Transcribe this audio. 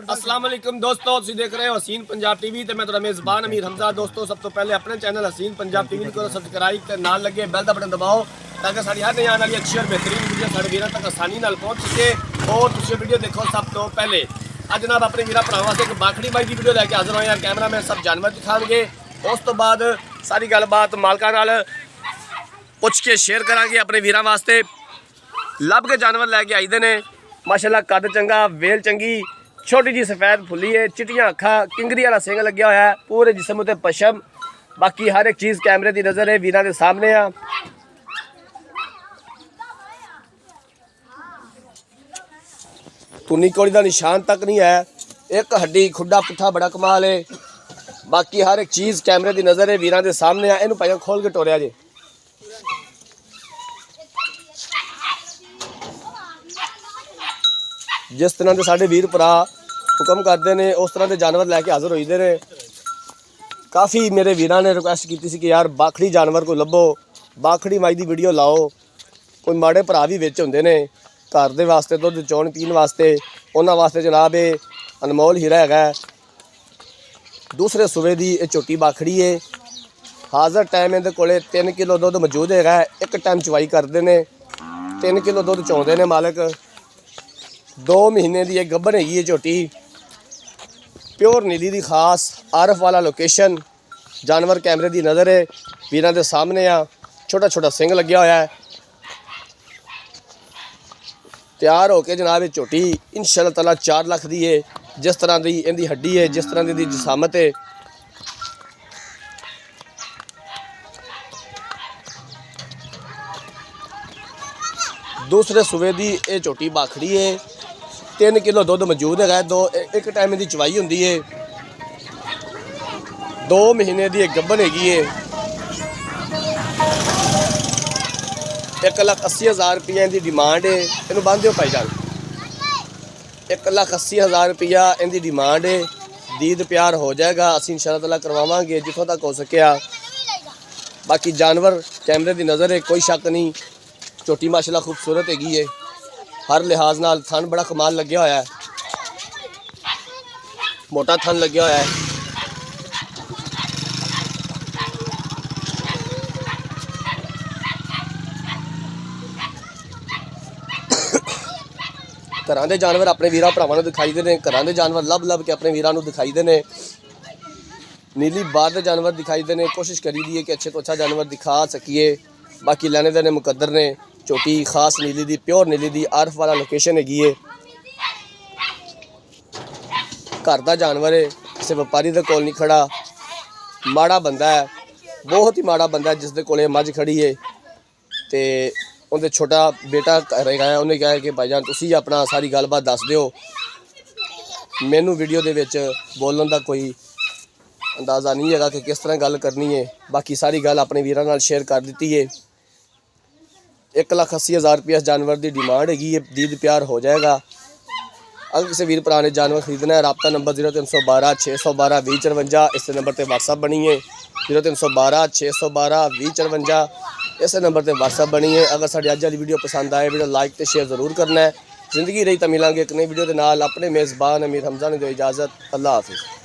अस्सलाम वालेकुम दोस्तों, तुसीं देख रहे हो हसीन पंजाब टीवी ते मैं तुहाडा मेज़बान अमीर हमजा। दोस्तों सब तो पहले अपने चैनल हसीन पंजाब टीवी को सबसक्राइब ते नाल लगे बेल दा बटन दबाओ ताकि साडी हर नई आने वाली अच्छी और बेहतरीन वीडियो साडे वीरां तक आसानी नाल पहुंच सके और तुसीं वीडियो देखो सब तो पहले। अज जनाब अपने वीरां भरावां वास्ते एक बाखड़ी बाई की वीडियो लैके हाज़र होए हैं। कैमरामैन सब जानवर दिखाएंगे, उस तो बाद सारी गलबात मालकां नाल पुछ के शेयर करांगे। अपने वीरां वास्ते लभ के जानवर लैके आईदे ने। माशाअल्लाह कद चंगा, वेल चंगी, छोटी जी सफेद फुली है, चिट्टियां अखा, किंगरी वाला सिंग लग्या होया है, पूरे जिसम उत्ते पशम। बाकी हर एक चीज़ कैमरे की नज़र है, वीरां दे सामने आ। तुनी कोड़ी का निशान तक नहीं है, एक हड्डी खुडा पुट्ठा बड़ा कमाल है। बाकी हर एक चीज़ कैमरे की नज़र है, वीरां दे सामने आ। इनू भाई खोल के टोरिया जे। जिस तरह के साढ़े वीर भरा हुक्म करते हैं उस तरह के जानवर लैके हाज़र होते हैं। काफ़ी मेरे वीरां ने रिक्वेस्ट की थी कि यार बाखड़ी जानवर को लभो, बाखड़ी माई की वीडियो लाओ। कोई माड़े भरा भी विच होंदे ने घर दे वास्ते, दुध चौन पीन वास्ते, उन्हां वास्ते जनाब ये अनमोल हीरा है। दूसरे सूबे की यह झोटी बाखड़ी है। हाज़र टाइम इहदे कोले 3 किलो दुध मौजूद है। एक टाइम चवाई करते हैं, 3 किलो दुध चौंदे ने मालक। 2 महीने की एक गब्बन हैगी है झोटी, प्योर नीली दी खास आरफ वाला लोकेशन। जानवर कैमरे की नज़र है, वीरां दे सामने आ। छोटा छोटा सिंग लग्या होया है। तैयार होके जनाब झोटी इंशाअल्लाह ताला 4 लाख दी है। जिस तरह की इहदी हड्डी है, जिस तरह की जिसामत है, दूसरे सूबे की यह झोटी बाखड़ी है। 3 किलो दुध मौजूद है। एक टाइम की चवाई होंदी है। 2 महीने की एक गब्बन हैगी है। 1,80,000 रुपया इनकी डिमांड है। इनू बंद दो भाईजान। 1,80,000 रुपया इनकी डिमांड है। दीद प्यार हो जाएगा, असीं इंशाअल्लाह ताला करवावांगे जितों तक हो सकिया। बाकी जानवर कैमरे की नज़र है, कोई शक नहीं। झोटी माशाअल्लाह खूबसूरत हैगी है, हर लिहाज नाल। थन बड़ा कमाल लग्या होया है, मोटा थन लग्या होया है। घरां दे जानवर अपने वीरां भरावां नूं दिखाई दे ने, घरां दे जानवर लभ लभ के अपने वीरां नूं दिखाई दे ने। नीली बार दे जानवर दिखाई दे ने। कोशिश करी दी है कि अच्छे तो अच्छा जानवर दिखा सकीए। बाकी लैने देने मुकद्दर ने। झोटी खास नीली दी, प्योर नीली दी, आरफ वाला लोकेशन हैगी है। घर का जानवर है, किसी व्यापारी के कोल नहीं खड़ा। माड़ा बंदा है, बहुत ही माड़ा बंदा है जिसके कोल मझ खड़ी है। तो उनके छोटा बेटा घर है, उन्हें कहा कि भाईजान तुसी अपना सारी गलबात दस दिओ, मैनू वीडियो दे विच बोलने का कोई अंदाज़ा नहीं है कि किस तरह गल करनी है। बाकी सारी गल अपने वीरां नाल शेयर कर दी है। 1,80,000 रुपया इस जानवर की डिमांड हैगी है। दीद प्यार हो जाएगा। अगर किसी वीर भरा ने जानवर खरीदना है, रबता नंबर 0312 612 2054। इस नंबर पर व्हाट्सअप बनी है। 0312 612 2054 इस नंबर पर व्हाट्सअप बनी है। अगर साड़ी अज वाली वीडियो पसंद आए, वीडियो लाइक तो शेयर जरूर करना है। जिंदगी रही तो मिलांगे एक नई वीडियो के नाल। अपने मेज़बान अमीर हमजा ने दो इजाज़त। अल्लाह हाफिज़।